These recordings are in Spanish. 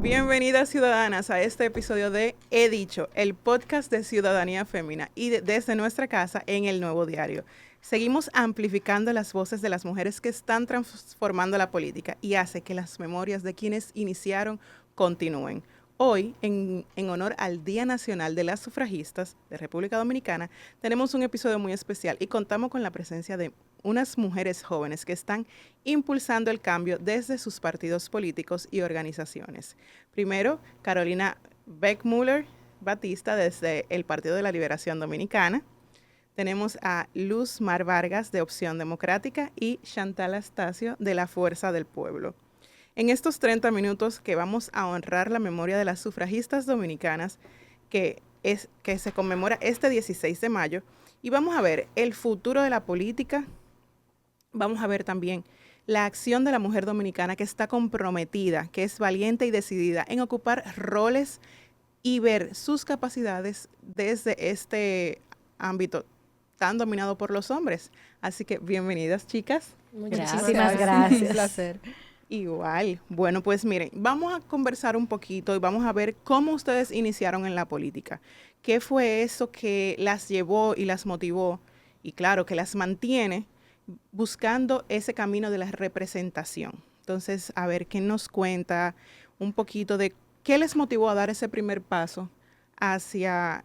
Bienvenidas ciudadanas a este episodio de He Dicho, el podcast de Ciudadanía Fémina y desde nuestra casa en el Nuevo Diario. Seguimos amplificando las voces de las mujeres que están transformando la política y hace que las memorias de quienes iniciaron continúen. Hoy, en honor al Día Nacional de las Sufragistas de República Dominicana, tenemos un episodio muy especial y contamos con la presencia de unas mujeres jóvenes que están impulsando el cambio desde sus partidos políticos y organizaciones. Primero, Carolina Beckmuller Batista desde el Partido de la Liberación Dominicana. Tenemos a Luz Mar Vargas de Opción Democrática y Chantal Astacio de la Fuerza del Pueblo. En estos 30 minutos que vamos a honrar la memoria de las sufragistas dominicanas que se conmemora este 16 de mayo y vamos a ver el futuro de la política, vamos a ver también la acción de la mujer dominicana que está comprometida, que es valiente y decidida en ocupar roles y ver sus capacidades desde este ámbito tan dominado por los hombres. Así que bienvenidas, chicas. Muchísimas gracias. Un placer. Igual. Bueno, pues miren, vamos a conversar un poquito y vamos a ver cómo ustedes iniciaron en la política. ¿Qué fue eso que las llevó y las motivó? Y claro, que las mantiene buscando ese camino de la representación. Entonces, a ver, ¿qué nos cuenta un poquito de qué les motivó a dar ese primer paso hacia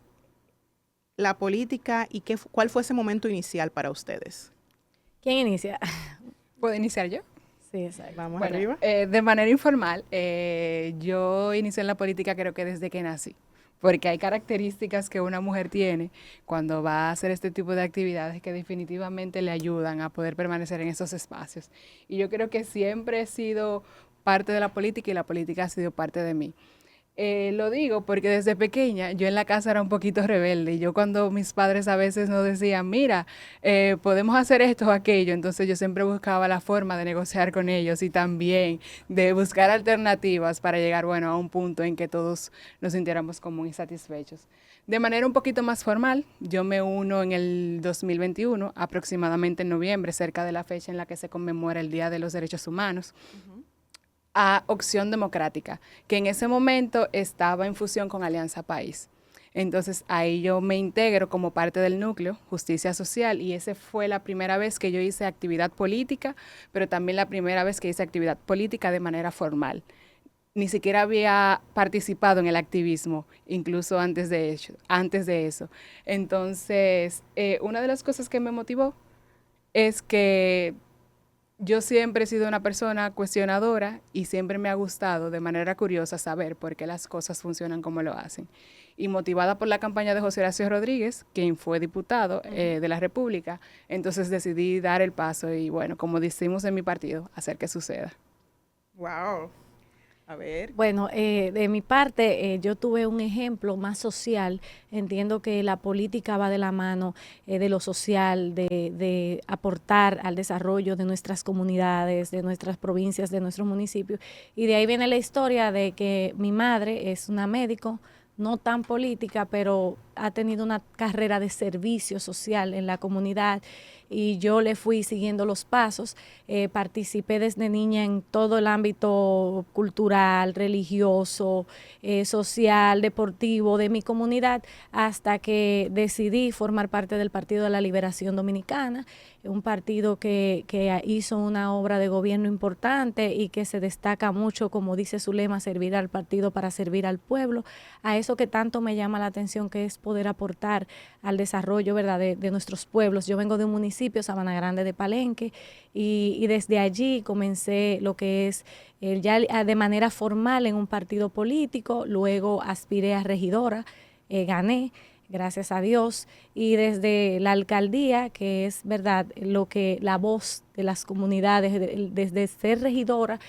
la política y cuál fue ese momento inicial para ustedes? ¿Quién inicia? ¿Puedo iniciar yo? Sí, exacto. Vamos arriba. De manera informal, yo inicié en la política creo que desde que nací, porque hay características que una mujer tiene cuando va a hacer este tipo de actividades que definitivamente le ayudan a poder permanecer en esos espacios. Y yo creo que siempre he sido parte de la política y la política ha sido parte de mí. Lo digo porque desde pequeña yo en la casa era un poquito rebelde y yo cuando mis padres a veces nos decían, mira, podemos hacer esto o aquello, entonces yo siempre buscaba la forma de negociar con ellos y también de buscar alternativas para llegar, bueno, a un punto en que todos nos sintiéramos como muy satisfechos. De manera un poquito más formal, yo me uno en el 2021, aproximadamente en noviembre, cerca de la fecha en la que se conmemora el Día de los Derechos Humanos. A Opción Democrática, que en ese momento estaba en fusión con Alianza País. Entonces ahí yo me integro como parte del núcleo Justicia Social y esa fue la primera vez que yo hice actividad política, pero también la primera vez que hice actividad política de manera formal. Ni siquiera había participado en el activismo, incluso antes de eso. Entonces, una de las cosas que me motivó es que yo siempre he sido una persona cuestionadora y siempre me ha gustado de manera curiosa saber por qué las cosas funcionan como lo hacen. Y motivada por la campaña de José Horacio Rodríguez, quien fue diputado de la República, entonces decidí dar el paso y bueno, como decimos en mi partido, hacer que suceda. Wow. A ver. Bueno, de mi parte, yo tuve un ejemplo más social. Entiendo que la política va de la mano de lo social, de aportar al desarrollo de nuestras comunidades, de nuestras provincias, de nuestros municipios. Y de ahí viene la historia de que mi madre es una médico, no tan política, pero ha tenido una carrera de servicio social en la comunidad y yo le fui siguiendo los pasos. Participé desde niña en todo el ámbito cultural, religioso, social, deportivo de mi comunidad, hasta que decidí formar parte del Partido de la Liberación Dominicana, un partido que hizo una obra de gobierno importante y que se destaca mucho, como dice su lema, servir al partido para servir al pueblo, a eso que tanto me llama la atención, que es poder aportar al desarrollo, ¿verdad?, de nuestros pueblos. Yo vengo de un municipio, Sabana Grande de Palenque, y desde allí comencé lo que es ya de manera formal en un partido político, luego aspiré a regidora, gané, gracias a Dios, y desde la alcaldía, que es verdad lo que la voz de las comunidades, desde ser regidora,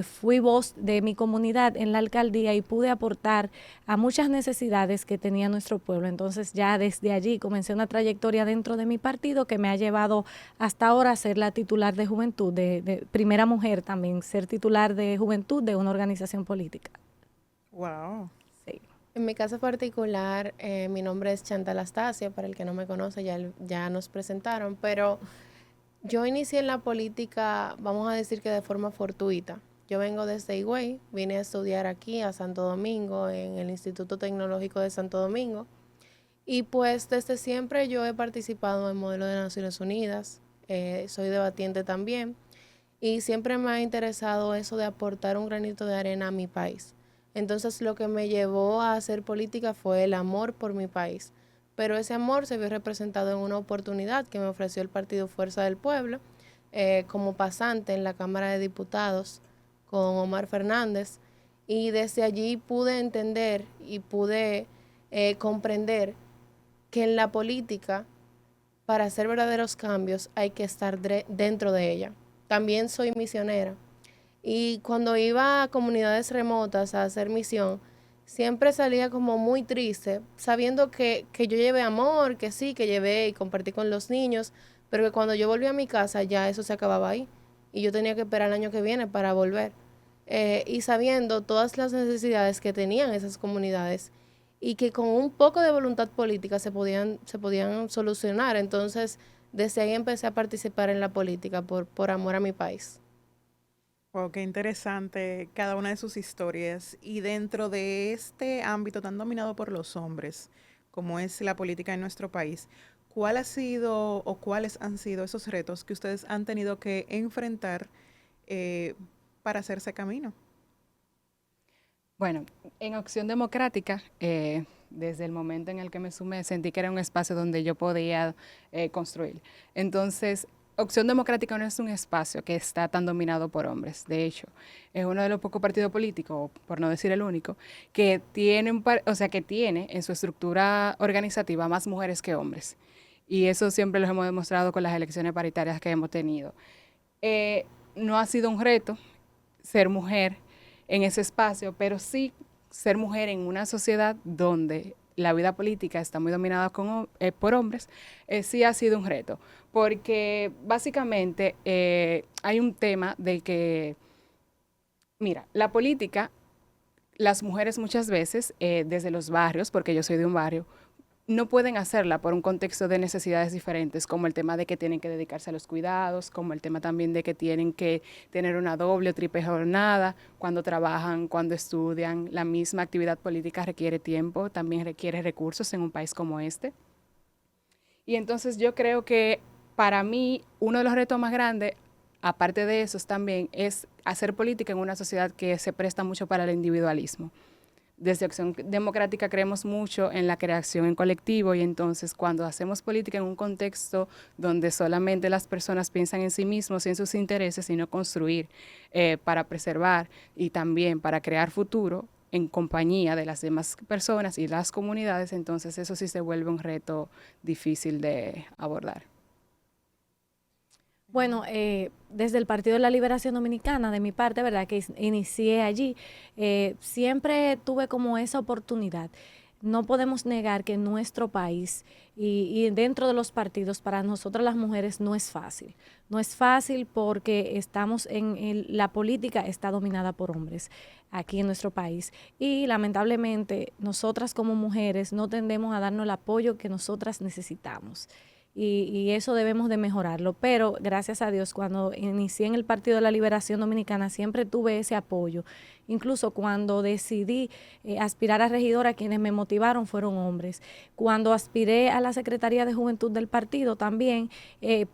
fui voz de mi comunidad en la alcaldía y pude aportar a muchas necesidades que tenía nuestro pueblo. Entonces ya desde allí comencé una trayectoria dentro de mi partido que me ha llevado hasta ahora a ser la titular de juventud, de primera mujer también, ser titular de juventud de una organización política. Wow. Sí. En mi caso particular, mi nombre es Chantal Astacio, para el que no me conoce ya nos presentaron, pero yo inicié en la política, vamos a decir que de forma fortuita. Yo vengo desde Higüey, vine a estudiar aquí a Santo Domingo, en el Instituto Tecnológico de Santo Domingo. Y pues desde siempre yo he participado en Modelo de Naciones Unidas, soy debatiente también y siempre me ha interesado eso de aportar un granito de arena a mi país. Entonces lo que me llevó a hacer política fue el amor por mi país, pero ese amor se vio representado en una oportunidad que me ofreció el Partido Fuerza del Pueblo como pasante en la Cámara de Diputados con Omar Fernández, y desde allí pude entender y pude comprender que en la política, para hacer verdaderos cambios, hay que estar dentro de ella. También soy misionera y cuando iba a comunidades remotas a hacer misión, siempre salía como muy triste, sabiendo que yo llevé amor, que sí, que llevé y compartí con los niños, pero que cuando yo volví a mi casa ya eso se acababa ahí y yo tenía que esperar el año que viene para volver. Y sabiendo todas las necesidades que tenían esas comunidades y que con un poco de voluntad política se podían solucionar. Entonces, desde ahí empecé a participar en la política por amor a mi país. Wow, qué interesante cada una de sus historias. Y dentro de este ámbito tan dominado por los hombres, como es la política en nuestro país, ¿cuál ha sido o cuáles han sido esos retos que ustedes han tenido que enfrentar eh, para hacerse camino? Bueno, en Opción Democrática, desde el momento en el que me sumé, sentí que era un espacio donde yo podía construir. Entonces, Opción Democrática no es un espacio que está tan dominado por hombres. De hecho, es uno de los pocos partidos políticos, por no decir el único, que tiene, que tiene en su estructura organizativa más mujeres que hombres. Y eso siempre lo hemos demostrado con las elecciones paritarias que hemos tenido. No ha sido un reto ser mujer en ese espacio, pero sí ser mujer en una sociedad donde la vida política está muy dominada por hombres, sí ha sido un reto, porque básicamente hay un tema de que, mira, la política, las mujeres muchas veces desde los barrios, porque yo soy de un barrio, no pueden hacerla por un contexto de necesidades diferentes, como el tema de que tienen que dedicarse a los cuidados, como el tema también de que tienen que tener una doble o triple jornada cuando trabajan, cuando estudian. La misma actividad política requiere tiempo, también requiere recursos en un país como este. Y entonces yo creo que para mí uno de los retos más grandes, aparte de esos también, es hacer política en una sociedad que se presta mucho para el individualismo. Desde Acción Democrática creemos mucho en la creación en colectivo y entonces cuando hacemos política en un contexto donde solamente las personas piensan en sí mismos y en sus intereses, sino construir para preservar y también para crear futuro en compañía de las demás personas y las comunidades, entonces eso sí se vuelve un reto difícil de abordar. Bueno, desde el Partido de la Liberación Dominicana, de mi parte, ¿verdad? Que inicié allí, siempre tuve como esa oportunidad. No podemos negar que en nuestro país y dentro de los partidos, para nosotras las mujeres no es fácil. No es fácil porque estamos la política está dominada por hombres aquí en nuestro país. Y lamentablemente, nosotras como mujeres no tendemos a darnos el apoyo que nosotras necesitamos. Y eso debemos de mejorarlo. Pero gracias a Dios, cuando inicié en el Partido de la Liberación Dominicana, siempre tuve ese apoyo. Incluso cuando decidí aspirar a regidora, quienes me motivaron fueron hombres. Cuando aspiré a la Secretaría de Juventud del partido, también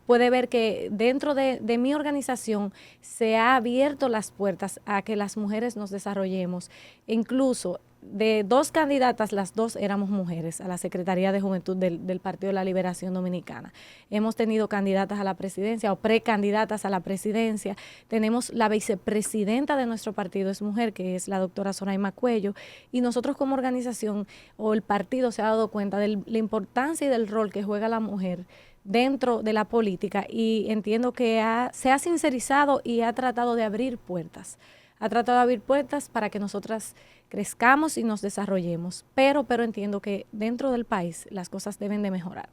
puede ver que dentro de mi organización se ha abierto las puertas a que las mujeres nos desarrollemos. E incluso de 2 candidatas, las 2 éramos mujeres a la Secretaría de Juventud del Partido de la Liberación Dominicana. Hemos tenido candidatas a la presidencia o precandidatas a la presidencia. Tenemos la vicepresidenta de nuestro partido, es mujer, que es la doctora Zoraima Cuello, y nosotros como organización o el partido se ha dado cuenta de la importancia y del rol que juega la mujer dentro de la política y entiendo que se ha sincerizado y ha tratado de abrir puertas. Ha tratado de abrir puertas para que nosotras crezcamos y nos desarrollemos, pero entiendo que dentro del país las cosas deben de mejorar.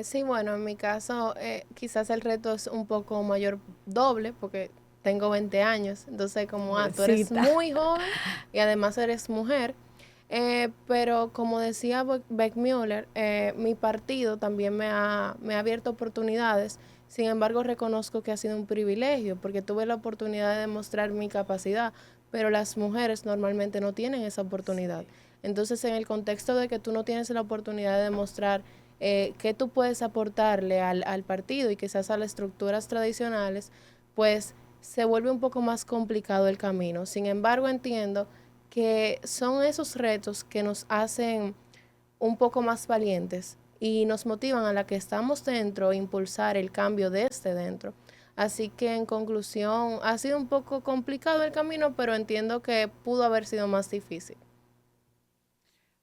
Sí, bueno, en mi caso quizás el reto es un poco mayor, doble, porque tengo 20 años, entonces como tú eres muy joven y además eres mujer, Pero como decía Beck Mueller, mi partido también me ha abierto oportunidades. Sin embargo, reconozco que ha sido un privilegio porque tuve la oportunidad de demostrar mi capacidad, pero las mujeres normalmente no tienen esa oportunidad. Entonces, en el contexto de que tú no tienes la oportunidad de demostrar qué tú puedes aportarle al partido y quizás a las estructuras tradicionales, pues se vuelve un poco más complicado el camino. Sin embargo, entiendo que son esos retos que nos hacen un poco más valientes y nos motivan a la que estamos dentro a impulsar el cambio desde dentro. Así que en conclusión, ha sido un poco complicado el camino, pero entiendo que pudo haber sido más difícil.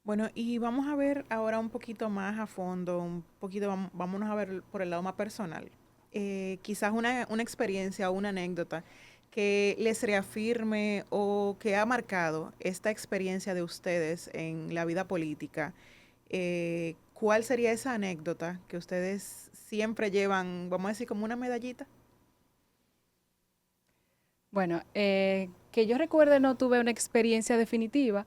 Bueno, y vamos a ver ahora un poquito más a fondo, un poquito, vámonos a ver por el lado más personal. Quizás una experiencia o una anécdota que les reafirme o que ha marcado esta experiencia de ustedes en la vida política. ¿Cuál sería esa anécdota que ustedes siempre llevan, vamos a decir, como una medallita? Bueno, que yo recuerde no tuve una experiencia definitiva,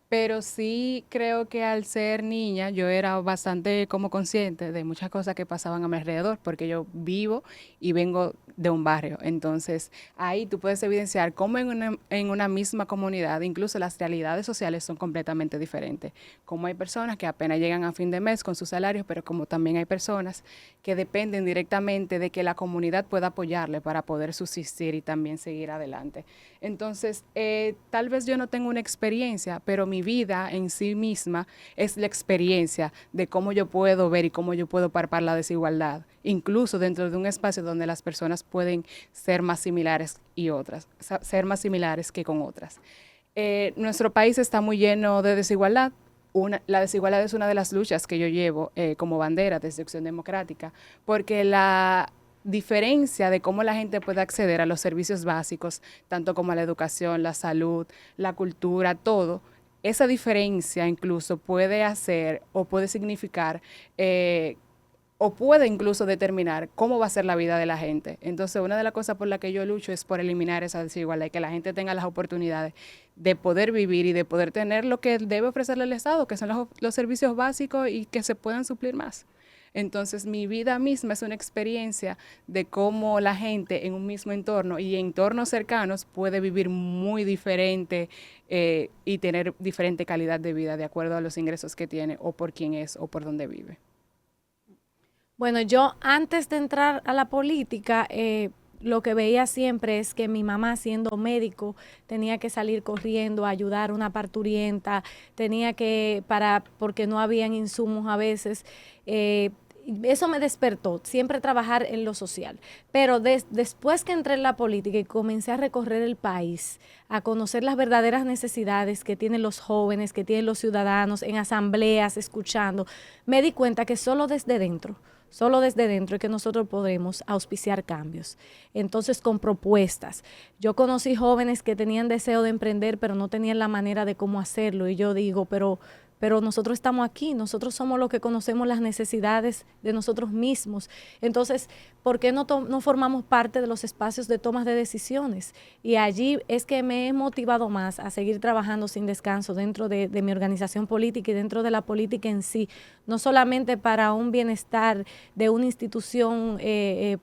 pero sí creo que al ser niña yo era bastante como consciente de muchas cosas que pasaban a mi alrededor, porque yo vivo y vengo de un barrio. Entonces, ahí tú puedes evidenciar cómo en una misma comunidad, incluso las realidades sociales son completamente diferentes. Como hay personas que apenas llegan a fin de mes con sus salarios, pero como también hay personas que dependen directamente de que la comunidad pueda apoyarle para poder subsistir y también seguir adelante. Entonces, tal vez yo no tengo una experiencia, pero mi vida en sí misma es la experiencia de cómo yo puedo ver y cómo yo puedo palpar la desigualdad, incluso dentro de un espacio donde las personas pueden ser más similares y otras, ser más similares que con otras. Nuestro país está muy lleno de desigualdad. La desigualdad es una de las luchas que yo llevo como bandera desde Acción Democrática, porque la diferencia de cómo la gente puede acceder a los servicios básicos, tanto como a la educación, la salud, la cultura, todo, esa diferencia incluso puede hacer o puede significar o puede incluso determinar cómo va a ser la vida de la gente. Entonces, una de las cosas por las que yo lucho es por eliminar esa desigualdad y que la gente tenga las oportunidades de poder vivir y de poder tener lo que debe ofrecerle el Estado, que son los servicios básicos y que se puedan suplir más. Entonces, mi vida misma es una experiencia de cómo la gente en un mismo entorno y entornos cercanos puede vivir muy diferente y tener diferente calidad de vida de acuerdo a los ingresos que tiene o por quién es o por dónde vive. Bueno, yo antes de entrar a la política, lo que veía siempre es que mi mamá, siendo médico, tenía que salir corriendo a ayudar a una parturienta, porque no habían insumos a veces. Eso me despertó, siempre trabajar en lo social. Pero después que entré en la política y comencé a recorrer el país, a conocer las verdaderas necesidades que tienen los jóvenes, que tienen los ciudadanos, en asambleas, escuchando, me di cuenta que solo desde dentro es que nosotros podemos auspiciar cambios. Entonces, con propuestas. Yo conocí jóvenes que tenían deseo de emprender, pero no tenían la manera de cómo hacerlo. Y yo digo, pero nosotros estamos aquí, nosotros somos los que conocemos las necesidades de nosotros mismos. Entonces, ¿por qué no formamos parte de los espacios de tomas de decisiones? Y allí es que me he motivado más a seguir trabajando sin descanso dentro de mi organización política y dentro de la política en sí, no solamente para un bienestar de una institución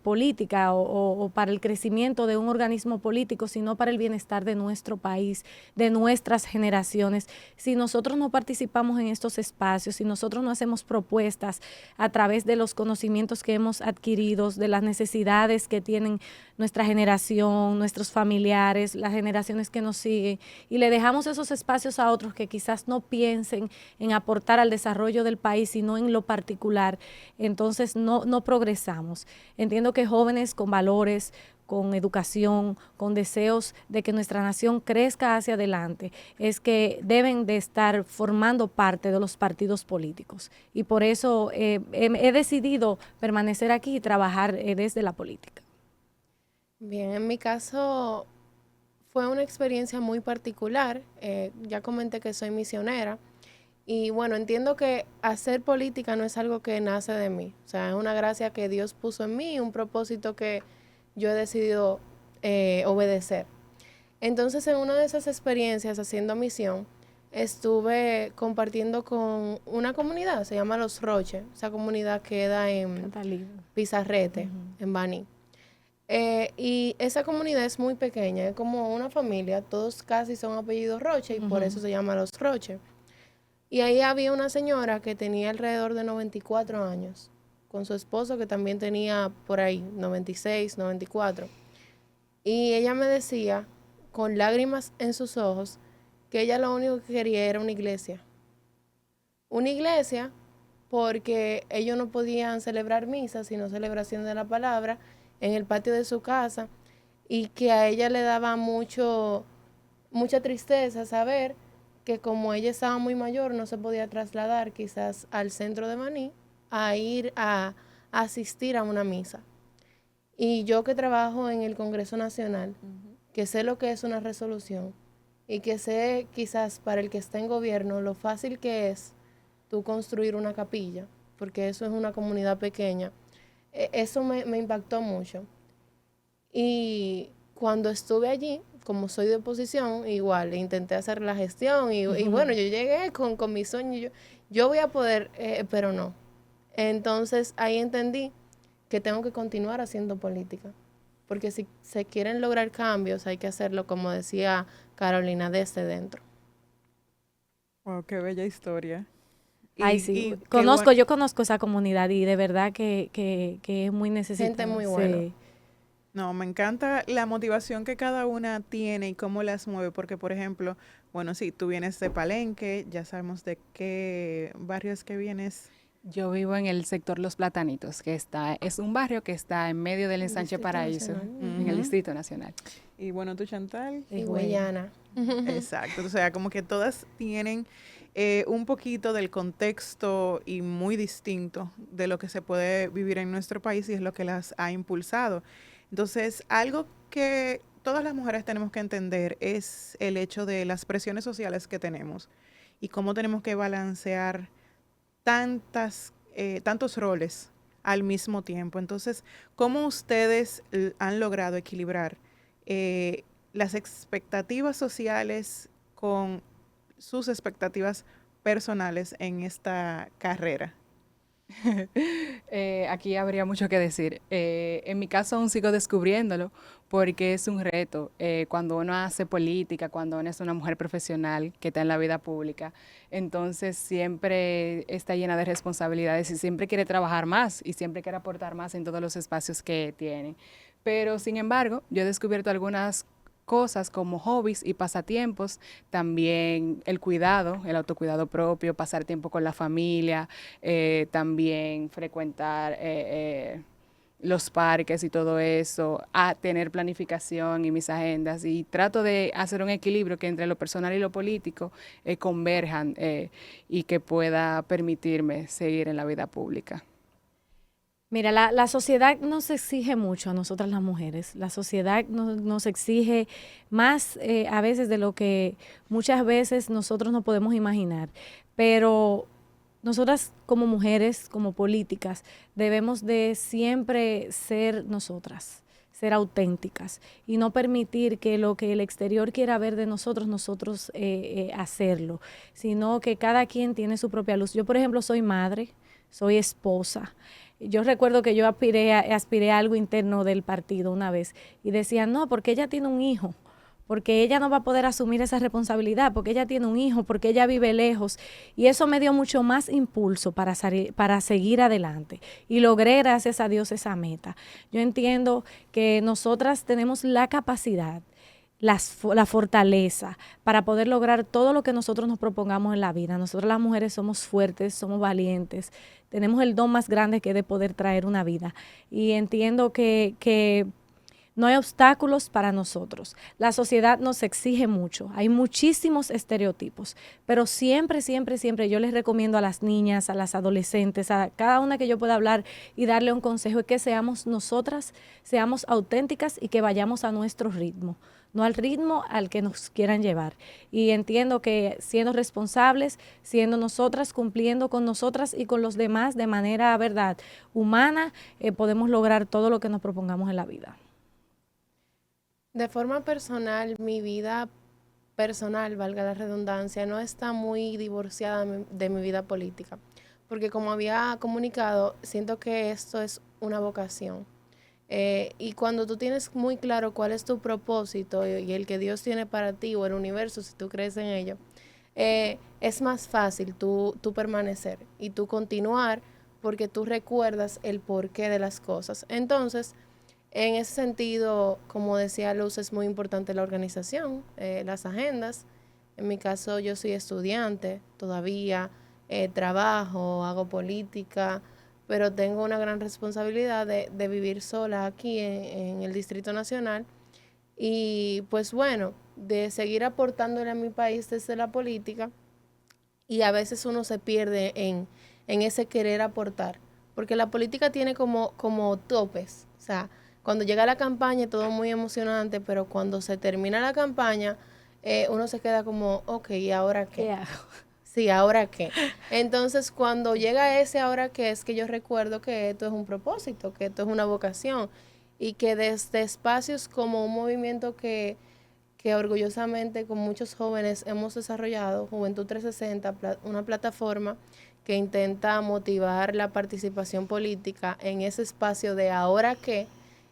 política o para el crecimiento de un organismo político, sino para el bienestar de nuestro país, de nuestras generaciones. Si nosotros no participamos en estos espacios, si nosotros no hacemos propuestas a través de los conocimientos que hemos adquirido, de las necesidades que tienen nuestra generación, nuestros familiares, las generaciones que nos siguen, y le dejamos esos espacios a otros que quizás no piensen en aportar al desarrollo del país, sino en lo particular, entonces no progresamos. Entiendo que jóvenes con valores, con educación, con deseos de que nuestra nación crezca hacia adelante, es que deben de estar formando parte de los partidos políticos. Y por eso he decidido permanecer aquí y trabajar desde la política. Bien, en mi caso fue una experiencia muy particular. Ya comenté que soy misionera. Y bueno, entiendo que hacer política no es algo que nace de mí. O sea, es una gracia que Dios puso en mí, un propósito que yo he decidido obedecer. Entonces, en una de esas experiencias haciendo misión, estuve compartiendo con una comunidad, se llama Los Roches. Esa comunidad queda en Catalina. Pizarrete, en Baní. Y esa comunidad es muy pequeña, es como una familia, todos casi son apellidos Roche y por eso se llama Los Roches. Y ahí había una señora que tenía alrededor de 94 años, con su esposo que también tenía por ahí 96, 94. Y ella me decía, con lágrimas en sus ojos, que ella lo único que quería era una iglesia. Una iglesia porque ellos no podían celebrar misa, sino celebración de la palabra en el patio de su casa, y que a ella le daba mucha tristeza saber que como ella estaba muy mayor, no se podía trasladar quizás al centro de Maní a ir a asistir a una misa. Y yo que trabajo en el Congreso Nacional, que sé lo que es una resolución y que sé quizás para el que está en gobierno lo fácil que es tú construir una capilla, porque eso es una comunidad pequeña, eso me impactó mucho. Y cuando estuve allí, como soy de oposición, igual intenté hacer la gestión y bueno, yo llegué con mi sueño, yo voy a poder, pero no. Entonces ahí entendí que tengo que continuar haciendo política, porque si se quieren lograr cambios hay que hacerlo, como decía Carolina, desde dentro. Wow, qué bella historia. Ay, sí, qué yo conozco esa comunidad y de verdad que es muy necesitada. Gente muy buena. Sí. No, me encanta la motivación que cada una tiene y cómo las mueve, porque por ejemplo, bueno, sí, tú vienes de Palenque, ya sabemos de qué barrios que vienes. Yo vivo en el sector Los Platanitos, es un barrio que está en medio del El Ensanche Distrito Paraíso, Nacional. en el Distrito Nacional. Y bueno, tú, Chantal. Y Guayana. Exacto, o sea, como que todas tienen un poquito del contexto y muy distinto de lo que se puede vivir en nuestro país y es lo que las ha impulsado. Entonces, algo que todas las mujeres tenemos que entender es el hecho de las presiones sociales que tenemos y cómo tenemos que balancear tantos roles al mismo tiempo. Entonces, ¿cómo ustedes han logrado equilibrar las expectativas sociales con sus expectativas personales en esta carrera? Aquí habría mucho que decir. En mi caso aún sigo descubriéndolo porque es un reto. Cuando uno hace política, cuando uno es una mujer profesional que está en la vida pública, entonces siempre está llena de responsabilidades y siempre quiere trabajar más y siempre quiere aportar más en todos los espacios que tiene. Pero sin embargo, yo he descubierto algunas cosas como hobbies y pasatiempos, también el cuidado, el autocuidado propio, pasar tiempo con la familia, también frecuentar los parques y todo eso, a tener planificación y mis agendas y trato de hacer un equilibrio que entre lo personal y lo político converjan y que pueda permitirme seguir en la vida pública. Mira, la sociedad nos exige mucho a nosotras las mujeres. La sociedad nos exige más a veces de lo que muchas veces nosotros no podemos imaginar. Pero nosotras como mujeres, como políticas, debemos de siempre ser nosotras, ser auténticas y no permitir que lo que el exterior quiera ver de nosotros hacerlo, sino que cada quien tiene su propia luz. Yo, por ejemplo, soy madre, soy esposa. Yo recuerdo que yo aspiré a algo interno del partido una vez y decían, no, porque ella tiene un hijo, porque ella no va a poder asumir esa responsabilidad, porque ella tiene un hijo, porque ella vive lejos. Y eso me dio mucho más impulso para seguir adelante. Y logré, gracias a Dios, esa meta. Yo entiendo que nosotras tenemos la capacidad, la fortaleza para poder lograr todo lo que nosotros nos propongamos en la vida. Nosotros las mujeres somos fuertes, somos valientes, tenemos el don más grande que es de poder traer una vida. Y entiendo que no hay obstáculos para nosotros. La sociedad nos exige mucho. Hay muchísimos estereotipos, pero siempre, siempre, siempre yo les recomiendo a las niñas, a las adolescentes, a cada una que yo pueda hablar y darle un consejo, es que seamos nosotras, seamos auténticas y que vayamos a nuestro ritmo, no al ritmo al que nos quieran llevar. Y entiendo que siendo responsables, siendo nosotras, cumpliendo con nosotras y con los demás de manera, verdad, humana, podemos lograr todo lo que nos propongamos en la vida. De forma personal, mi vida personal, valga la redundancia, no está muy divorciada de mi vida política, porque como había comunicado, siento que esto es una vocación. Y cuando tú tienes muy claro cuál es tu propósito y el que Dios tiene para ti o el universo, si tú crees en ello, es más fácil tú permanecer y tú continuar porque tú recuerdas el porqué de las cosas. Entonces, en ese sentido, como decía Luz, es muy importante la organización, las agendas. En mi caso, yo soy estudiante todavía, trabajo, hago política, pero tengo una gran responsabilidad de vivir sola aquí en el Distrito Nacional y pues bueno, de seguir aportándole a mi país desde la política y a veces uno se pierde en ese querer aportar, porque la política tiene como topes, o sea, cuando llega la campaña todo es muy emocionante, pero cuando se termina la campaña uno se queda como, ok, ¿y ahora qué? ¿Qué hago? Sí, ¿ahora qué? Entonces, cuando llega ese ahora qué, es que yo recuerdo que esto es un propósito, que esto es una vocación y que desde espacios como un movimiento que orgullosamente con muchos jóvenes hemos desarrollado, Juventud 360, una plataforma que intenta motivar la participación política en ese espacio de ahora qué,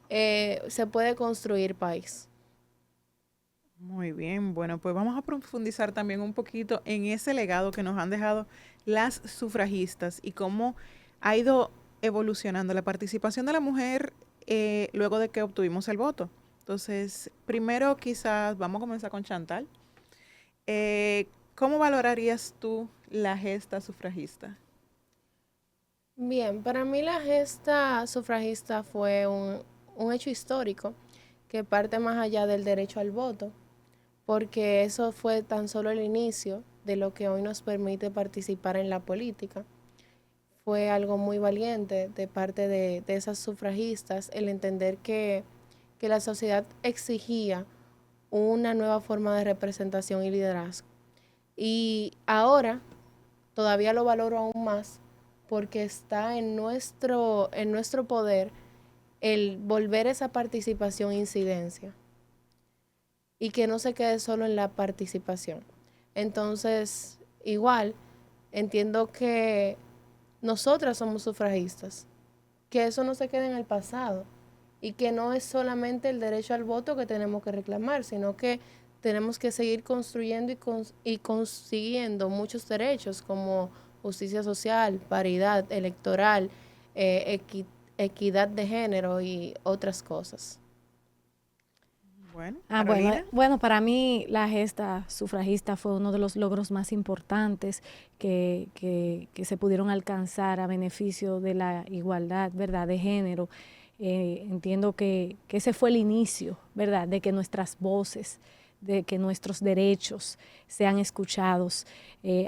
se puede construir país. Muy bien, bueno, pues vamos a profundizar también un poquito en ese legado que nos han dejado las sufragistas y cómo ha ido evolucionando la participación de la mujer luego de que obtuvimos el voto. Entonces, primero quizás vamos a comenzar con Chantal. ¿Cómo valorarías tú la gesta sufragista? Bien, para mí la gesta sufragista fue un hecho histórico que parte más allá del derecho al voto, porque eso fue tan solo el inicio de lo que hoy nos permite participar en la política. Fue algo muy valiente de parte de esas sufragistas el entender que la sociedad exigía una nueva forma de representación y liderazgo. Y ahora todavía lo valoro aún más porque está en nuestro poder el volver esa participación incidencia y que no se quede solo en la participación. Entonces, igual, entiendo que nosotras somos sufragistas, que eso no se quede en el pasado y que no es solamente el derecho al voto que tenemos que reclamar, sino que tenemos que seguir construyendo y consiguiendo muchos derechos como justicia social, paridad electoral, equidad de género y otras cosas. Bueno, Bueno, Carolina. bueno, para mí la gesta sufragista fue uno de los logros más importantes que se pudieron alcanzar a beneficio de la igualdad, ¿verdad?, de género. Entiendo que ese fue el inicio, ¿verdad?, de que nuestras voces, de que nuestros derechos sean escuchados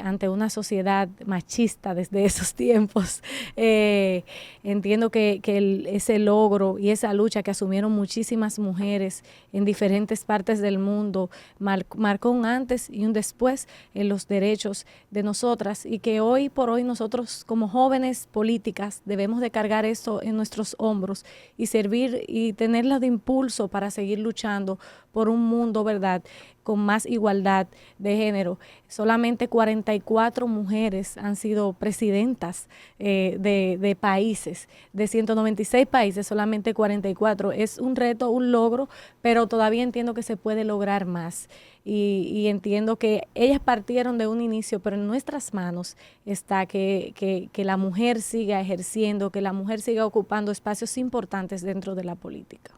ante una sociedad machista desde esos tiempos. Entiendo que ese logro y esa lucha que asumieron muchísimas mujeres en diferentes partes del mundo marcó un antes y un después en los derechos de nosotras y que hoy por hoy nosotros como jóvenes políticas debemos de cargar eso en nuestros hombros y servir y tenerla de impulso para seguir luchando por un mundo, ¿verdad?, con más igualdad de género. Solamente 44 mujeres han sido presidentas de países, de 196 países, solamente 44. Es un reto, un logro, pero todavía entiendo que se puede lograr más. Y entiendo que ellas partieron de un inicio, pero en nuestras manos está que la mujer siga ejerciendo, que la mujer siga ocupando espacios importantes dentro de la política.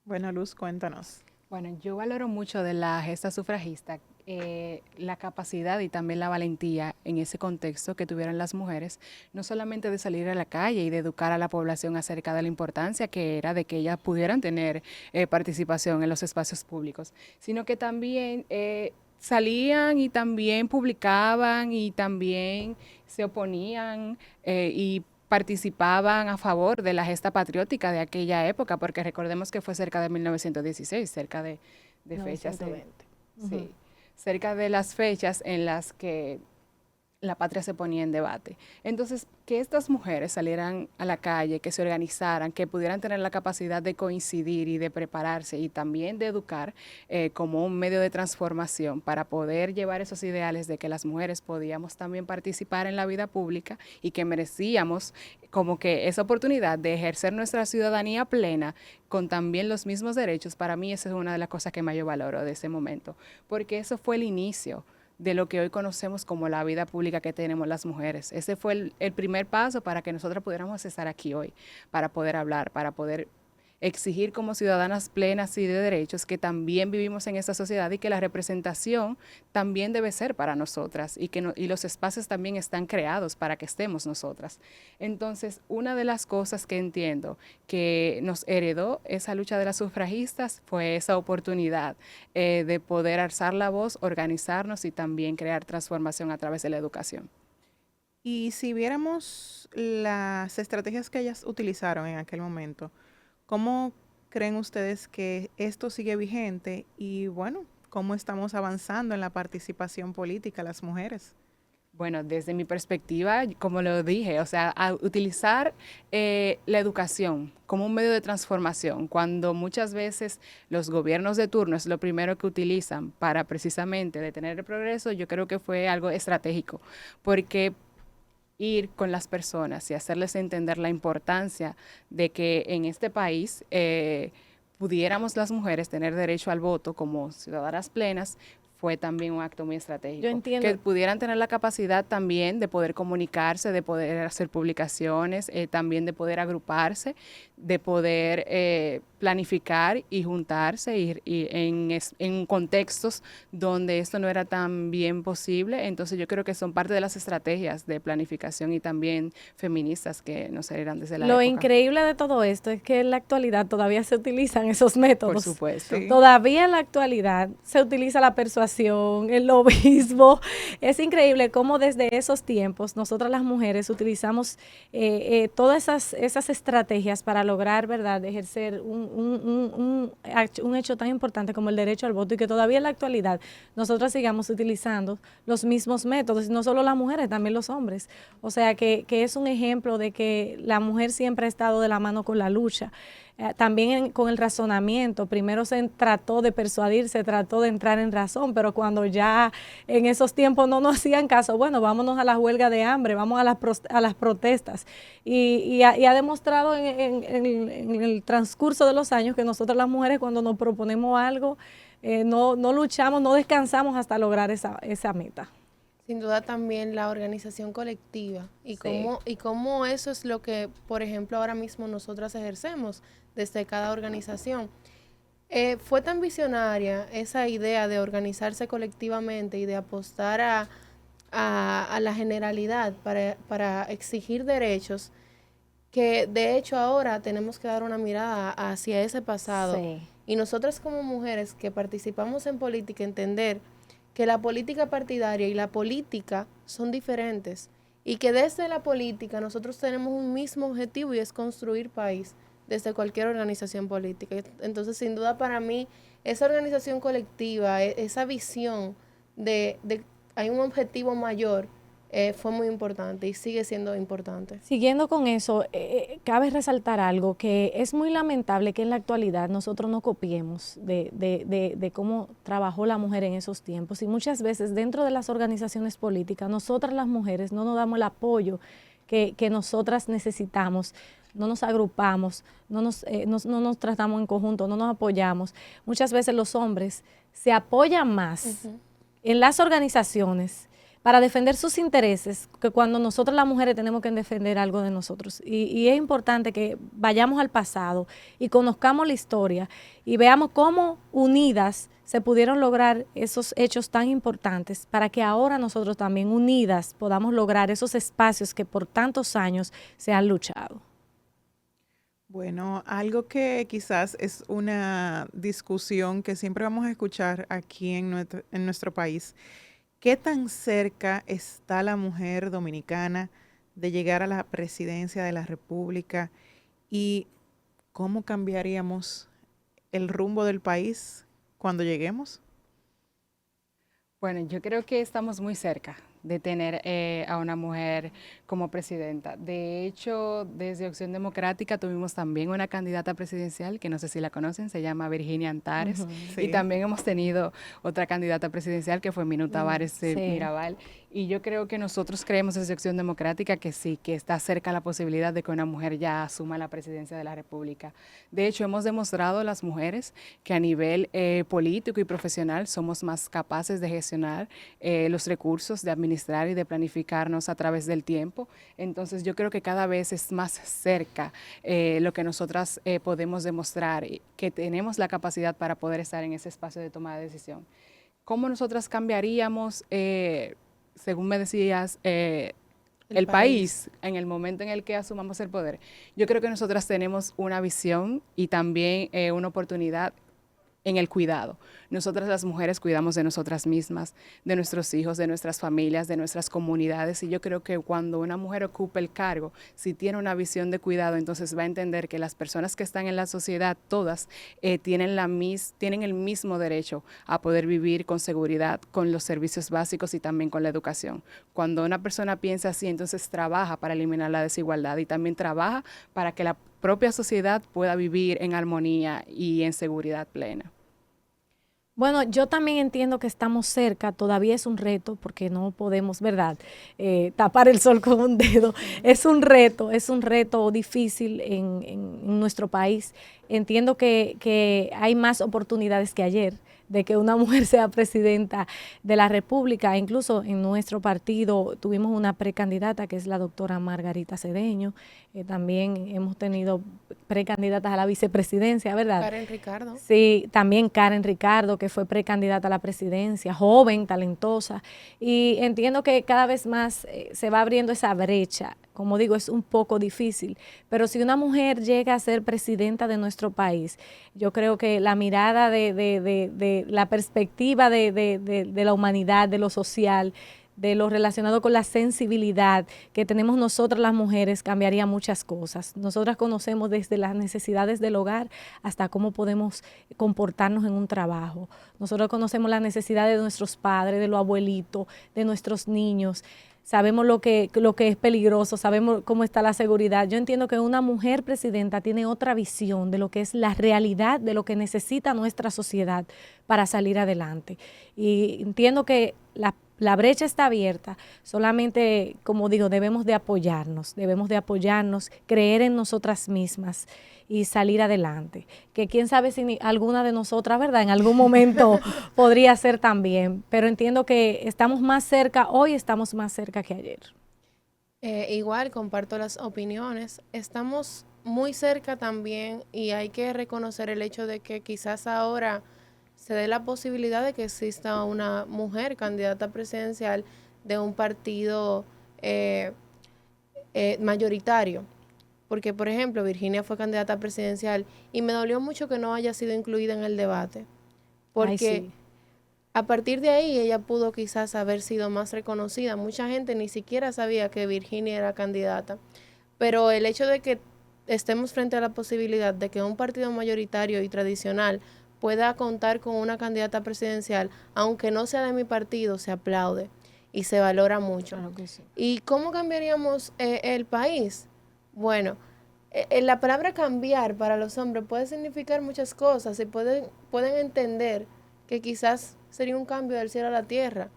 Bueno, Luz, cuéntanos. Bueno, yo valoro mucho de la gesta sufragista la capacidad y también la valentía en ese contexto que tuvieron las mujeres, no solamente de salir a la calle y de educar a la población acerca de la importancia que era de que ellas pudieran tener participación en los espacios públicos, sino que también salían y también publicaban y también se oponían y participaban a favor de la gesta patriótica de aquella época, porque recordemos que fue cerca de 1916, cerca de fechas 1920. sí, cerca de las fechas en las que la patria se ponía en debate. Entonces, que estas mujeres salieran a la calle, que se organizaran, que pudieran tener la capacidad de coincidir y de prepararse y también de educar como un medio de transformación para poder llevar esos ideales de que las mujeres podíamos también participar en la vida pública y que merecíamos como que esa oportunidad de ejercer nuestra ciudadanía plena con también los mismos derechos, para mí esa es una de las cosas que más yo valoro de ese momento, porque eso fue el inicio de lo que hoy conocemos como la vida pública que tenemos las mujeres. Ese fue el primer paso para que nosotras pudiéramos estar aquí hoy, para poder hablar, para poder exigir como ciudadanas plenas y de derechos que también vivimos en esta sociedad y que la representación también debe ser para nosotras y que y los espacios también están creados para que estemos nosotras. Entonces, una de las cosas que entiendo que nos heredó esa lucha de las sufragistas fue esa oportunidad de poder alzar la voz, organizarnos y también crear transformación a través de la educación. Y si viéramos las estrategias que ellas utilizaron en aquel momento, ¿cómo creen ustedes que esto sigue vigente y bueno, cómo estamos avanzando en la participación política las mujeres? Bueno, desde mi perspectiva, como lo dije, o sea, a utilizar la educación como un medio de transformación, cuando muchas veces los gobiernos de turno es lo primero que utilizan para precisamente detener el progreso, yo creo que fue algo estratégico, porque ir con las personas y hacerles entender la importancia de que en este país pudiéramos las mujeres tener derecho al voto como ciudadanas plenas, fue también un acto muy estratégico. Yo entiendo. Que pudieran tener la capacidad también de poder comunicarse, de poder hacer publicaciones, también de poder agruparse, de poder planificar y juntarse y en contextos donde esto no era tan bien posible. Entonces yo creo que son parte de las estrategias de planificación y también feministas que nos heredan desde la época. Lo increíble de todo esto es que en la actualidad todavía se utilizan esos métodos. Por supuesto. Sí. Todavía en la actualidad se utiliza la persuasión, el lobismo. Es increíble cómo desde esos tiempos nosotras las mujeres utilizamos todas esas estrategias para lograr, ¿verdad?, ejercer un hecho tan importante como el derecho al voto y que todavía en la actualidad nosotras sigamos utilizando los mismos métodos, no solo las mujeres, también los hombres. O sea que es un ejemplo de que la mujer siempre ha estado de la mano con la lucha. También con el razonamiento, primero se trató de persuadir, se trató de entrar en razón, pero cuando ya en esos tiempos no nos hacían caso, bueno, vámonos a la huelga de hambre, vamos a las protestas. Y ha demostrado en el transcurso de los años que nosotras las mujeres cuando nos proponemos algo, no luchamos, no descansamos hasta lograr esa meta. Sin duda también la organización colectiva y cómo eso es lo que, por ejemplo, ahora mismo nosotras ejercemos desde cada organización. Fue tan visionaria esa idea de organizarse colectivamente y de apostar a la generalidad para exigir derechos, que de hecho ahora tenemos que dar una mirada hacia ese pasado. Sí. Y nosotras como mujeres que participamos en política, entender que la política partidaria y la política son diferentes y que desde la política nosotros tenemos un mismo objetivo y es construir país desde cualquier organización política. Entonces, sin duda para mí, esa organización colectiva, esa visión de hay un objetivo mayor, fue muy importante y sigue siendo importante. Siguiendo con eso, cabe resaltar algo, que es muy lamentable que en la actualidad nosotros no copiemos de cómo trabajó la mujer en esos tiempos y muchas veces dentro de las organizaciones políticas nosotras las mujeres no nos damos el apoyo que nosotras necesitamos, no nos agrupamos, no nos tratamos en conjunto, no nos apoyamos. Muchas veces los hombres se apoyan más en las organizaciones para defender sus intereses, que cuando nosotros las mujeres tenemos que defender algo de nosotros. Y es importante que vayamos al pasado y conozcamos la historia y veamos cómo unidas se pudieron lograr esos hechos tan importantes para que ahora nosotros también unidas podamos lograr esos espacios que por tantos años se han luchado. Bueno, algo que quizás es una discusión que siempre vamos a escuchar aquí en nuestro país. ¿Qué tan cerca está la mujer dominicana de llegar a la presidencia de la República y cómo cambiaríamos el rumbo del país cuando lleguemos? Bueno, yo creo que estamos muy cerca de tener a una mujer como presidenta. De hecho, desde Opción Democrática tuvimos también una candidata presidencial, que no sé si la conocen, se llama Virginia Antares, Sí. y también hemos tenido otra candidata presidencial que fue Minu Tavares de Sí. Mirabal. Y yo creo que nosotros creemos desde Opción Democrática que sí, que está cerca la posibilidad de que una mujer ya asuma la presidencia de la República. De hecho, hemos demostrado las mujeres que a nivel político y profesional somos más capaces de gestionar los recursos, de administrar y de planificarnos a través del tiempo. Entonces, yo creo que cada vez es más cerca lo que nosotras podemos demostrar, que tenemos la capacidad para poder estar en ese espacio de toma de decisión. ¿Cómo nosotras cambiaríamos, según me decías, el país en el momento en el que asumamos el poder? Yo creo que nosotras tenemos una visión y también una oportunidad en el cuidado. Nosotras las mujeres cuidamos de nosotras mismas, de nuestros hijos, de nuestras familias, de nuestras comunidades, y yo creo que cuando una mujer ocupa el cargo, si tiene una visión de cuidado, entonces va a entender que las personas que están en la sociedad, todas, tienen el mismo derecho a poder vivir con seguridad, con los servicios básicos y también con la educación. Cuando una persona piensa así, entonces trabaja para eliminar la desigualdad y también trabaja para que la propia sociedad pueda vivir en armonía y en seguridad plena. Bueno, yo también entiendo que estamos cerca, todavía es un reto, porque no podemos, ¿verdad?, tapar el sol con un dedo. Es un reto difícil en nuestro país. Entiendo que hay más oportunidades que ayer de que una mujer sea presidenta de la República. Incluso en nuestro partido tuvimos una precandidata que es la doctora Margarita Cedeño. También hemos tenido precandidatas a la vicepresidencia, ¿verdad? Karen Ricardo. Sí, también Karen Ricardo, que fue precandidata a la presidencia, joven, talentosa. Y entiendo que cada vez más se va abriendo esa brecha. Como digo, es un poco difícil, pero si una mujer llega a ser presidenta de nuestro país, yo creo que la mirada de la perspectiva de la humanidad, de lo social, de lo relacionado con la sensibilidad que tenemos nosotras las mujeres, cambiaría muchas cosas. Nosotras conocemos desde las necesidades del hogar hasta cómo podemos comportarnos en un trabajo. Nosotros conocemos las necesidades de nuestros padres, de los abuelitos, de nuestros niños. Sabemos lo que es peligroso, sabemos cómo está la seguridad. Yo entiendo que una mujer presidenta tiene otra visión de lo que es la realidad, de lo que necesita nuestra sociedad para salir adelante. Y entiendo que la brecha está abierta, solamente, como digo, debemos de apoyarnos, creer en nosotras mismas y salir adelante. Que quién sabe si alguna de nosotras, ¿verdad?, en algún momento podría ser también, pero entiendo que estamos más cerca, hoy estamos más cerca que ayer. Igual comparto las opiniones. Estamos muy cerca también y hay que reconocer el hecho de que quizás ahora se dé la posibilidad de que exista una mujer candidata presidencial de un partido mayoritario. Porque, por ejemplo, Virginia fue candidata presidencial y me dolió mucho que no haya sido incluida en el debate. Porque Sí. A partir de ahí ella pudo quizás haber sido más reconocida. Mucha gente ni siquiera sabía que Virginia era candidata. Pero el hecho de que estemos frente a la posibilidad de que un partido mayoritario y tradicional pueda contar con una candidata presidencial, aunque no sea de mi partido, se aplaude y se valora mucho. Claro que sí. ¿Y cómo cambiaríamos el país? Bueno, la palabra cambiar para los hombres puede significar muchas cosas y pueden entender que quizás sería un cambio del cielo a la tierra.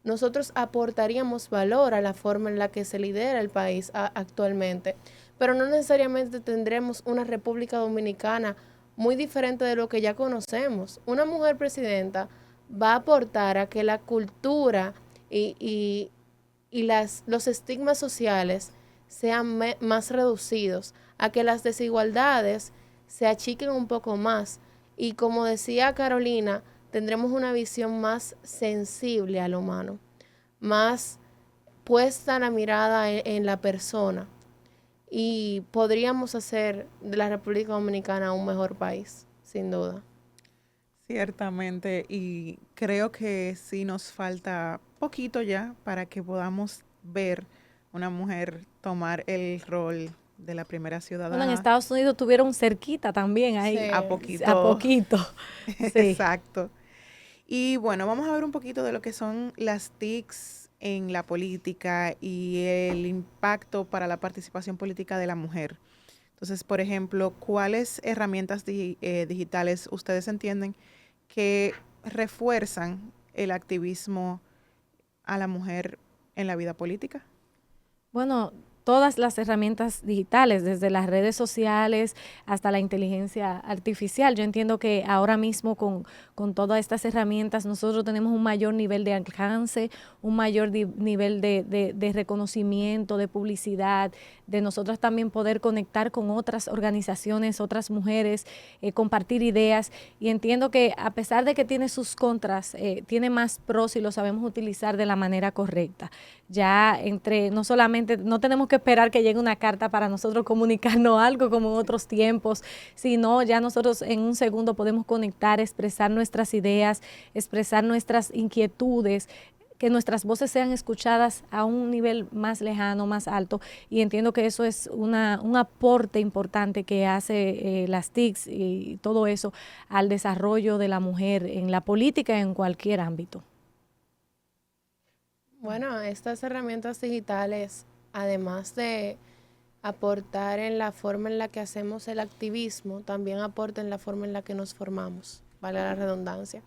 Nosotros aportaríamos valor a la forma en la que se lidera el país actualmente, pero no necesariamente tendremos una República Dominicana muy diferente de lo que ya conocemos. Una mujer presidenta va a aportar a que la cultura y los estigmas sociales sean más reducidos, a que las desigualdades se achiquen un poco más. Y como decía Carolina, tendremos una visión más sensible a lo humano, más puesta la mirada en la persona, y podríamos hacer de la República Dominicana un mejor país, sin duda. Ciertamente, y creo que sí nos falta poquito ya para que podamos ver una mujer tomar el rol de la primera ciudadana. Bueno, en Estados Unidos tuvieron cerquita también ahí. Sí. A poquito. A poquito. Sí. Exacto. Y bueno, vamos a ver un poquito de lo que son las TICs en la política y el impacto para la participación política de la mujer. Entonces, por ejemplo, ¿cuáles herramientas digitales ustedes entienden que refuerzan el activismo a la mujer en la vida política? Bueno, todas las herramientas digitales, desde las redes sociales hasta la inteligencia artificial. Yo entiendo que ahora mismo con todas estas herramientas nosotros tenemos un mayor nivel de alcance, un mayor nivel de reconocimiento, de publicidad, de nosotros también poder conectar con otras organizaciones, otras mujeres, compartir ideas. Y entiendo que a pesar de que tiene sus contras, tiene más pros y lo sabemos utilizar de la manera correcta. Ya no solamente, no tenemos que esperar que llegue una carta para nosotros comunicarnos algo como en otros tiempos, sino ya nosotros en un segundo podemos conectar, expresar nuestras ideas, expresar nuestras inquietudes, que nuestras voces sean escuchadas a un nivel más lejano, más alto, y entiendo que eso es un aporte importante que hace las TICs y todo eso al desarrollo de la mujer en la política en cualquier ámbito. Bueno, estas herramientas digitales, además de aportar en la forma en la que hacemos el activismo, también aportan en la forma en la que nos formamos, vale la redundancia.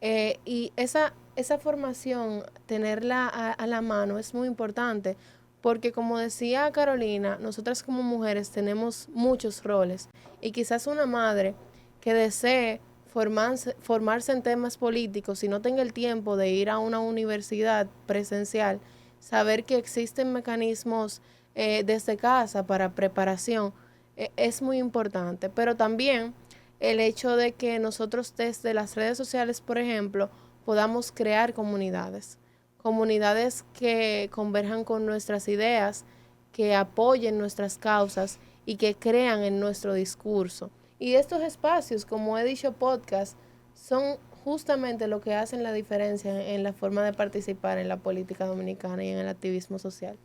Y esa formación, tenerla a la mano es muy importante, porque como decía Carolina, nosotras como mujeres tenemos muchos roles, y quizás una madre que desee formarse en temas políticos y no tenga el tiempo de ir a una universidad presencial, saber que existen mecanismos desde casa para preparación, es muy importante. Pero también el hecho de que nosotros desde las redes sociales, por ejemplo, podamos crear comunidades que converjan con nuestras ideas, que apoyen nuestras causas y que crean en nuestro discurso. Y estos espacios, como he dicho, podcast, son justamente lo que hacen la diferencia en la forma de participar en la política dominicana y en el activismo social.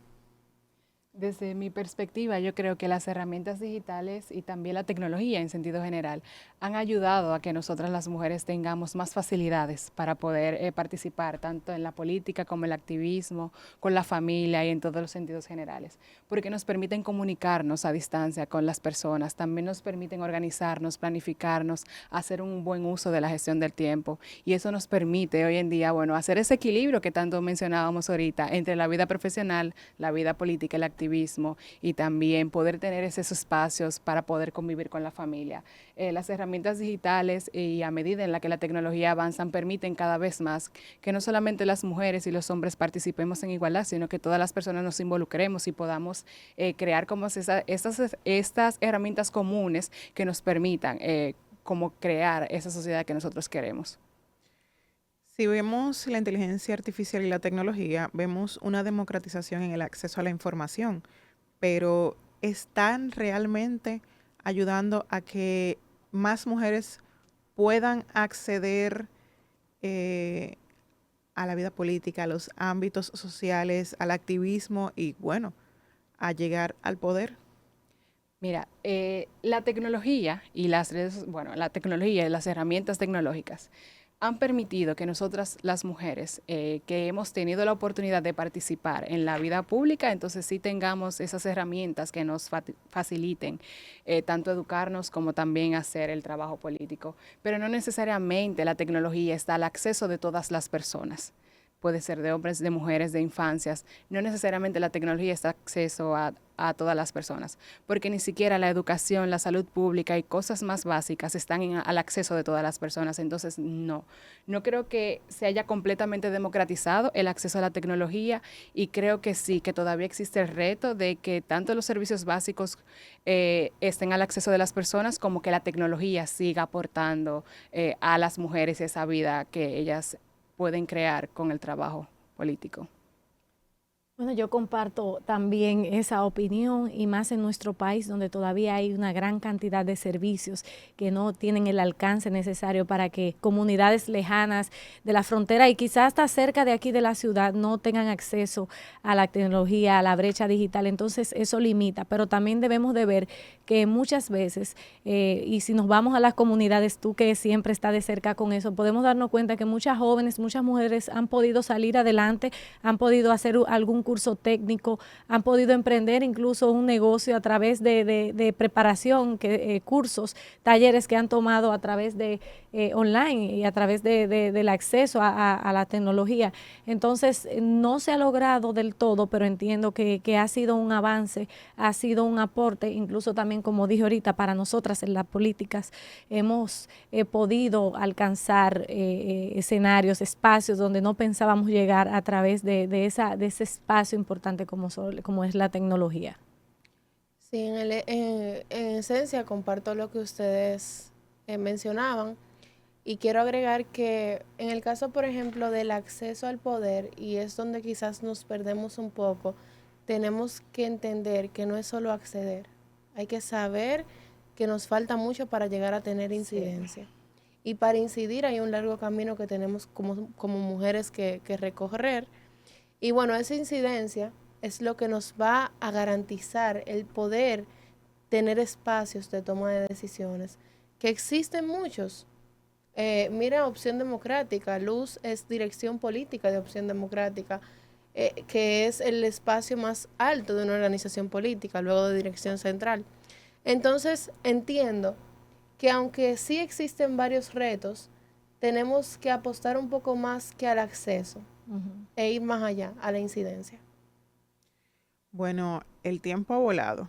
Desde mi perspectiva, yo creo que las herramientas digitales y también la tecnología en sentido general han ayudado a que nosotras las mujeres tengamos más facilidades para poder participar tanto en la política como en el activismo, con la familia y en todos los sentidos generales, porque nos permiten comunicarnos a distancia con las personas, también nos permiten organizarnos, planificarnos, hacer un buen uso de la gestión del tiempo, y eso nos permite hoy en día, bueno, hacer ese equilibrio que tanto mencionábamos ahorita entre la vida profesional, la vida política y la activismo, y también poder tener esos espacios para poder convivir con la familia. Las herramientas digitales y a medida en la que la tecnología avanza permiten cada vez más que no solamente las mujeres y los hombres participemos en igualdad, sino que todas las personas nos involucremos y podamos crear como estas herramientas comunes que nos permitan como crear esa sociedad que nosotros queremos. Si vemos la inteligencia artificial y la tecnología, vemos una democratización en el acceso a la información, pero ¿están realmente ayudando a que más mujeres puedan acceder a la vida política, a los ámbitos sociales, al activismo y, bueno, a llegar al poder? Mira, la tecnología y la tecnología y las herramientas tecnológicas han permitido que nosotras las mujeres que hemos tenido la oportunidad de participar en la vida pública, entonces sí tengamos esas herramientas que nos faciliten tanto educarnos como también hacer el trabajo político. Pero no necesariamente la tecnología está al acceso de todas las personas. Puede ser de hombres, de mujeres, de infancias. No necesariamente la tecnología está acceso a todas las personas, porque ni siquiera la educación, la salud pública y cosas más básicas están al acceso de todas las personas. Entonces, no creo que se haya completamente democratizado el acceso a la tecnología, y creo que sí, que todavía existe el reto de que tanto los servicios básicos estén al acceso de las personas, como que la tecnología siga aportando a las mujeres esa vida que ellas pueden crear con el trabajo político. Bueno, yo comparto también esa opinión y más en nuestro país donde todavía hay una gran cantidad de servicios que no tienen el alcance necesario para que comunidades lejanas de la frontera y quizás hasta cerca de aquí de la ciudad no tengan acceso a la tecnología, a la brecha digital. Entonces eso limita, pero también debemos de ver que muchas veces, y si nos vamos a las comunidades, tú que siempre estás de cerca con eso, podemos darnos cuenta que muchas jóvenes, muchas mujeres han podido salir adelante, han podido hacer algún curso técnico, han podido emprender incluso un negocio a través de preparación, cursos, talleres que han tomado a través de online y a través del acceso a la tecnología. Entonces, no se ha logrado del todo, pero entiendo que ha sido un avance, ha sido un aporte, incluso también, como dije ahorita, para nosotras en las políticas hemos podido alcanzar escenarios, espacios donde no pensábamos llegar a través de ese espacio importante como es la tecnología. Sí, en esencia comparto lo que ustedes mencionaban y quiero agregar que en el caso, por ejemplo, del acceso al poder, y es donde quizás nos perdemos un poco, tenemos que entender que no es solo acceder, hay que saber que nos falta mucho para llegar a tener incidencia. Sí. Y para incidir hay un largo camino que tenemos como mujeres que recorrer. Y bueno, esa incidencia es lo que nos va a garantizar el poder tener espacios de toma de decisiones, que existen muchos. Mira, Opción Democrática, Luz es dirección política de Opción Democrática, que es el espacio más alto de una organización política, luego de dirección central. Entonces, entiendo que aunque sí existen varios retos, tenemos que apostar un poco más que al acceso e ir más allá, a la incidencia. Bueno, el tiempo ha volado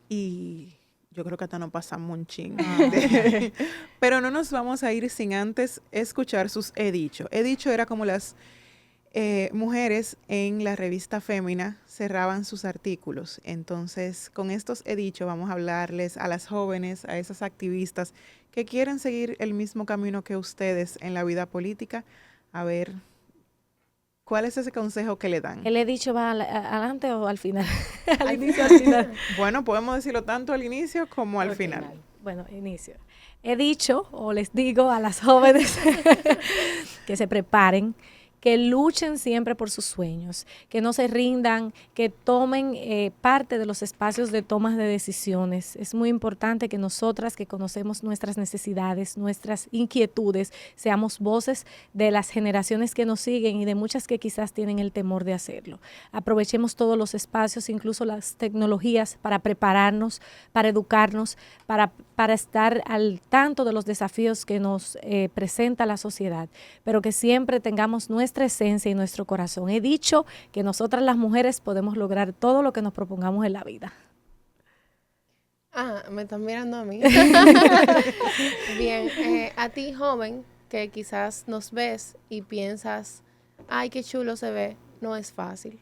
y yo creo que hasta no pasamos un chingo. Pero no nos vamos a ir sin antes escuchar sus He Dicho. He Dicho era como las mujeres en la revista Fémina cerraban sus artículos. Entonces, con estos He Dicho vamos a hablarles a las jóvenes, a esas activistas que quieren seguir el mismo camino que ustedes en la vida política. A ver, ¿cuál es ese consejo que le dan? ¿El He Dicho va adelante o al final? Al inicio o al final. Bueno, podemos decirlo tanto al inicio como al final. Bueno, inicio. He dicho o les digo a las jóvenes que se preparen, que luchen siempre por sus sueños, que no se rindan, que tomen parte de los espacios de tomas de decisiones. Es muy importante que nosotras, que conocemos nuestras necesidades, nuestras inquietudes, seamos voces de las generaciones que nos siguen y de muchas que quizás tienen el temor de hacerlo. Aprovechemos todos los espacios, incluso las tecnologías, para prepararnos, para educarnos, para estar al tanto de los desafíos que nos presenta la sociedad, pero que siempre tengamos nuestra esencia y nuestro corazón. He dicho que nosotras las mujeres podemos lograr todo lo que nos propongamos en la vida. Me están mirando a mí. Bien, a ti joven que quizás nos ves y piensas, ay, qué chulo se ve, no es fácil.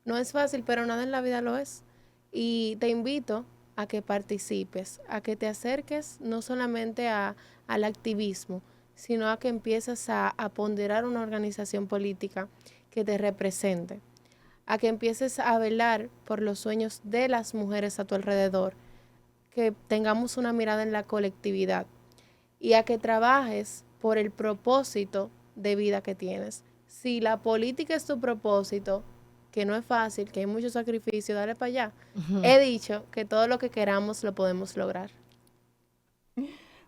No es fácil, pero nada en la vida lo es. Y te invito a que participes, a que te acerques no solamente al activismo, sino a que empieces a ponderar una organización política que te represente, a que empieces a velar por los sueños de las mujeres a tu alrededor, que tengamos una mirada en la colectividad y a que trabajes por el propósito de vida que tienes. Si la política es tu propósito, que no es fácil, que hay mucho sacrificio, dale para allá. He dicho que todo lo que queramos lo podemos lograr.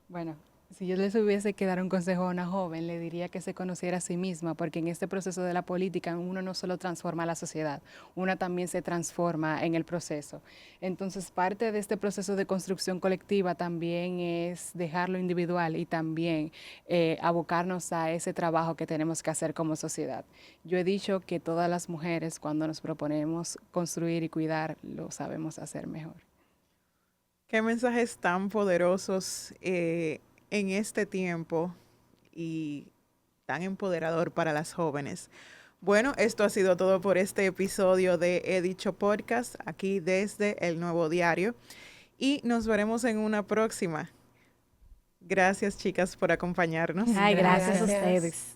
Bueno, si yo les hubiese que dar un consejo a una joven, le diría que se conociera a sí misma, porque en este proceso de la política uno no solo transforma a la sociedad, uno también se transforma en el proceso. Entonces, parte de este proceso de construcción colectiva también es dejarlo individual y también abocarnos a ese trabajo que tenemos que hacer como sociedad. Yo he dicho que todas las mujeres, cuando nos proponemos construir y cuidar, lo sabemos hacer mejor. Qué mensajes tan poderosos en este tiempo y tan empoderador para las jóvenes. Bueno, esto ha sido todo por este episodio de He Dicho Podcast, aquí desde El Nuevo Diario. Y nos veremos en una próxima. Gracias, chicas, por acompañarnos. Ay, gracias a ustedes.